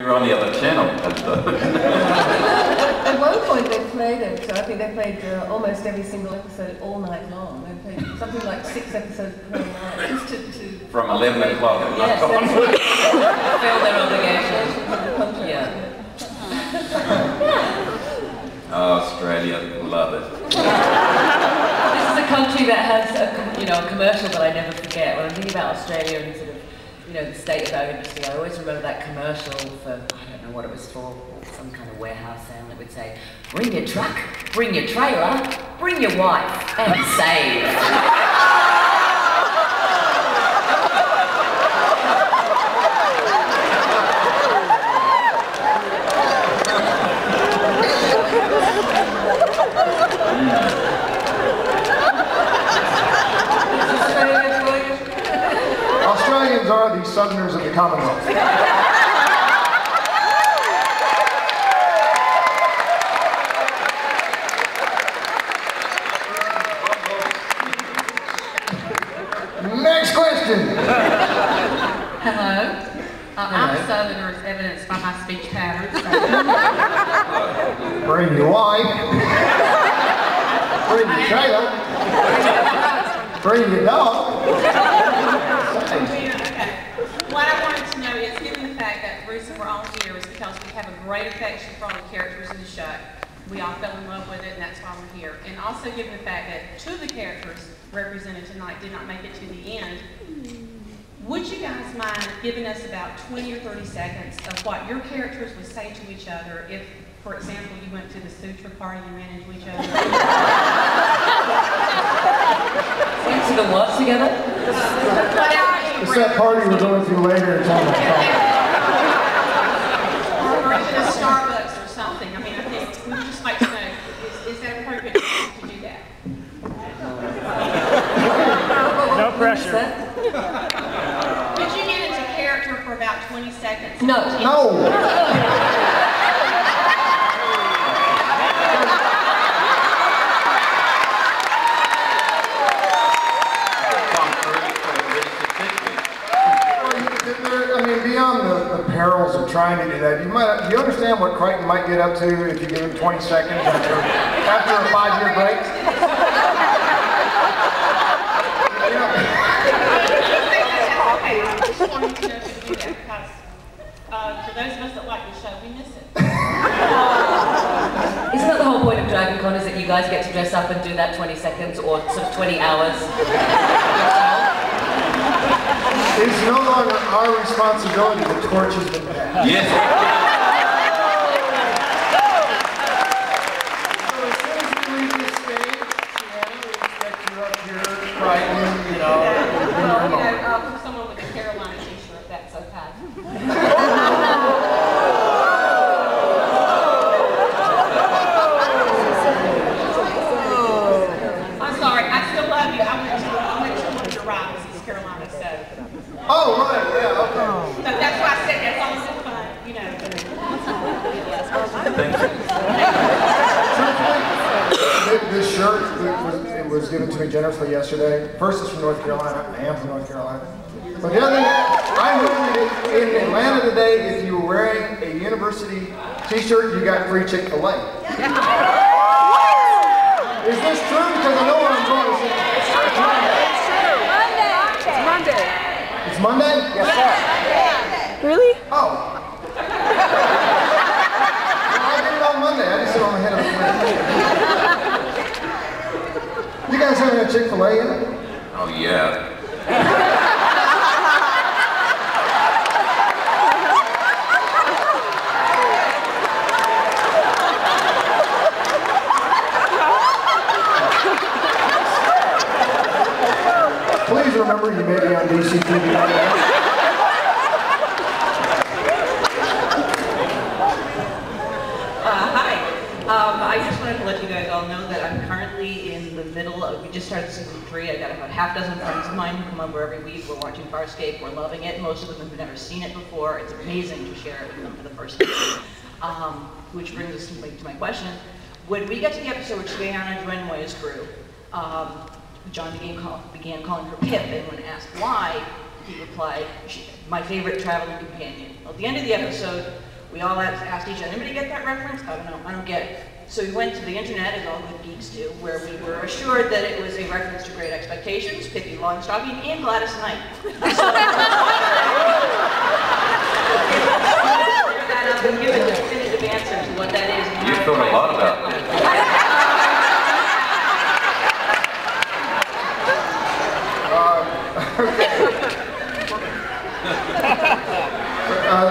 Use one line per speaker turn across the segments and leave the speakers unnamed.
You're on the other channel.
At one point they played it, so I think they played almost every single episode all night long. They played something like 6 episodes per night, just to
From 11 o'clock at night.
Fulfill their obligations.
Yeah. Australia, love it.
This is a country that has a commercial that I never forget. When I'm thinking about Australia and sort of, the state of our industry, I always remember that commercial for, I don't know what it was for, some kind of warehouse sound that would say, bring your truck, bring your trailer, bring your wife, and save.
Australians are the Southerners of the Commonwealth. Next question.
Hello. I'm Southerner as evidenced by my speech patterns.
Bring your wife. Bring your trailer. Bring your dog.
Okay. What I wanted to know is, given the fact that the reason we're all here is because we have a great affection for all the characters in the show. We all fell in love with it, and that's why we're here. And also given the fact that 2 of the characters represented tonight did not make it to the end, would you guys mind giving us about 20 or 30 seconds of what your characters would say to each other if, for example, you went to the suture party and ran into each other?
Went to the what together?
It's that party we're going to later. It's on my phone.
Or even a Starbucks or something. I mean, I think we would just like to know, is that appropriate to do that?
No pressure.
Could you get into character for about 20 seconds?
No.
No! Beyond the perils of trying to do that, do you understand what Crichton might get up to if you give him 20 seconds after a 5-year break?
Okay, I just wanted to know if you do that because for those of us that like the show, we miss it.
Isn't that the whole point of Dragon Con, is that you guys get to dress up and do that 20 seconds or sort of 20 hours?
It's no longer our responsibility. The torch has been passed.
Yes.
So as soon as we leave this stage, Sienna, we expect you up here, Crichton,
For someone with a Carolina t-shirt, that's okay. I'm sorry, I still love you. I went to one of your rivals, East Carolina, so.
Oh, right, yeah, okay.
So that's why I said that's always been fun,
This shirt was given to me generously yesterday. First, it's from North Carolina. I am from North Carolina. But the other thing, I learned in Atlanta today, if you were wearing a university t-shirt, you got free Chick-fil-A. Is this true? Because I know where I'm going.
It's Monday.
It's Monday? Yes, sir.
Really?
Oh. Well, I did it on Monday. I just sit on the head of the You guys haven't had Chick-fil-A yet?
Oh, yeah.
Please remember you may be on DCTV.
Hi. I just wanted to let you guys all know that I'm currently in the middle of, we just started season 3. I've got about half dozen friends of mine who come over every week. We're watching Farscape, we're loving it. Most of them have never seen it before. It's amazing to share it with them for the first time. Which brings us to my question. When we got to the episode where Triana joined Moya's crew, John began calling her Pip, and when asked why, he replied, my favorite traveling companion. At the end of the episode, We all asked each other, anybody get that reference? I don't know, I don't get it. So we went to the internet, as all good geeks do, where we were assured that it was a reference to Great Expectations, Pippi Longstocking, and Gladys Knight. That up and give a definitive answer to what that is.
You thought a lot about that.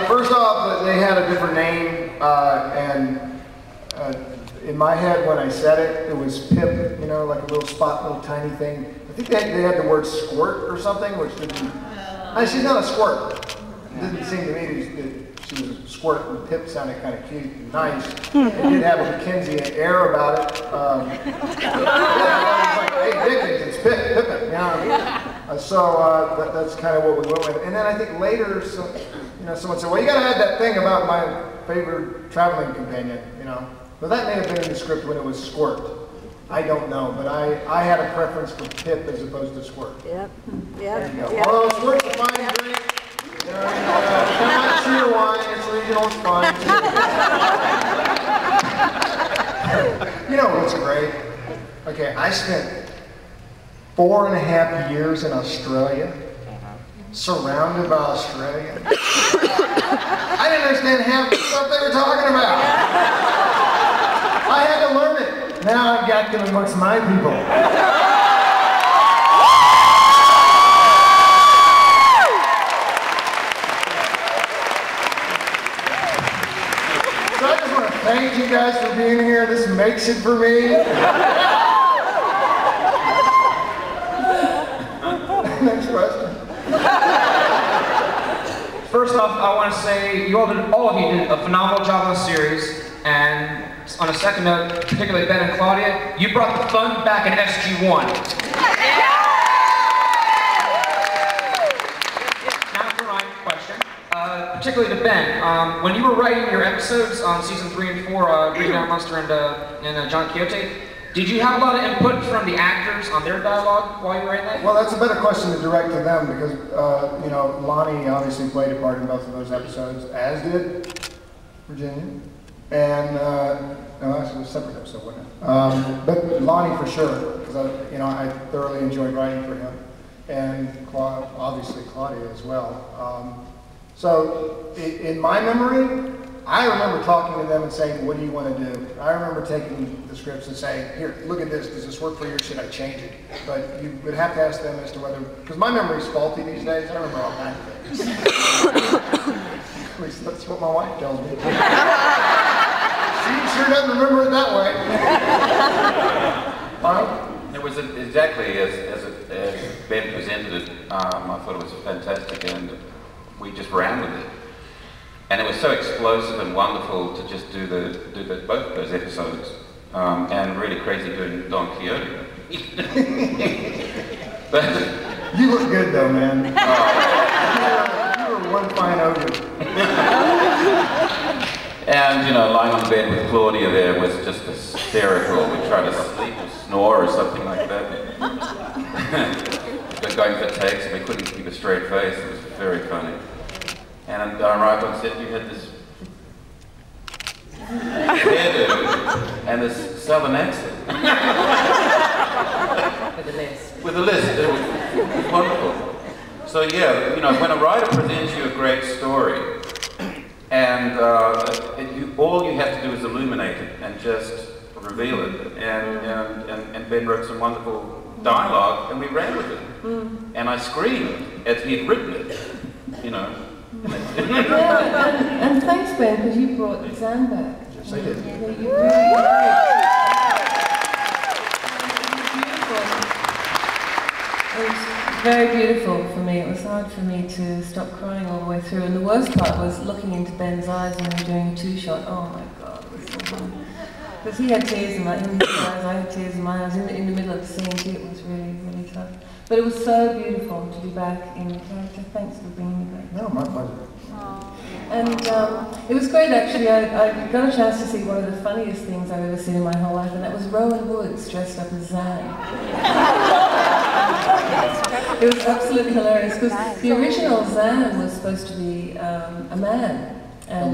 First off, they had a different name, and in my head when I said it, it was Pip, you know, like a little spot, little tiny thing. I think they had the word squirt or something, which didn't. She's not a squirt. It didn't seem to me that she was a squirt, and Pip sounded kind of cute and nice. It did have a Mackenzie air about it. Like, hey, Dickens, it's Pippin, you know. So that's kind of what we went with. And then I think later, someone said, well, you got to add that thing about my favorite traveling companion, you know. But that may have been in the script when it was Squirt. I don't know, but I had a preference for Pip as opposed to Squirt.
Yep. Yep.
Although Squirt's a fine drink. It's not cheer wine, it's regional, it's fine. You know what's great? Okay, I spent 4.5 years in Australia, surrounded by Australia. I didn't understand half the stuff they were talking about. I had to learn it. Now I've got them amongst my people. So I just want to thank you guys for being here. This makes it for me. Next question.
First off, I want to say all of you did a phenomenal job on the series, and on a second note, particularly Ben and Claudia, you brought the fun back in SG-1. Now for my question, particularly to Ben. When you were writing your episodes on season 3 and 4, Green Mountain Monster and John Quixote, did you have a lot of input from the actors on their dialogue while you were writing that?
Well, that's a better question to direct to them because, Lonnie obviously played a part in both of those episodes, as did Virginia. And, no, actually it was a separate episode, wasn't it? But Lonnie for sure, because I thoroughly enjoyed writing for him. And obviously Claudia as well. So in my memory, I remember talking to them and saying, what do you want to do? I remember taking the scripts and saying, here, look at this, does this work for you or should I change it? But you would have to ask them as to whether, because my memory's faulty these days, I remember all kinds of things. At least that's what my wife tells me. She sure doesn't remember it that way.
It was exactly as Ben presented it. I thought it was fantastic, and we just ran with it. And it was so explosive and wonderful to just do both of those episodes, and really crazy doing Don Quixote. But
you look good though, man. You were one fine ogre.
And lying on the bed with Claudia there was just hysterical. We tried to sleep or snore or something like that. But going for takes, we couldn't keep a straight face. It was very funny. And I arrived on set, you had this hairdo and this southern accent.
With a list.
With a list, it was wonderful. So yeah, when a writer presents you a great story, and all you have to do is illuminate it and just reveal it. And Ben wrote some wonderful dialogue, and we ran with it. And I screamed as he'd written it,
Yeah, and thanks, Ben, because you brought Zan back.
Yes, I did.
It was very beautiful for me. It was hard for me to stop crying all the way through. And the worst part was looking into Ben's eyes when we were doing a two-shot. Oh my God, it was so fun. Because he had tears in his eyes, I had tears in my eyes. In the middle of the scene too, it was really, really tough. But it was so beautiful to be back in character. Thanks for bringing me back.
No, my pleasure.
And it was great actually. I got a chance to see one of the funniest things I've ever seen in my whole life, and that was Rowan Woods dressed up as Zan. It was absolutely hilarious because the original Zan was supposed to be a man. And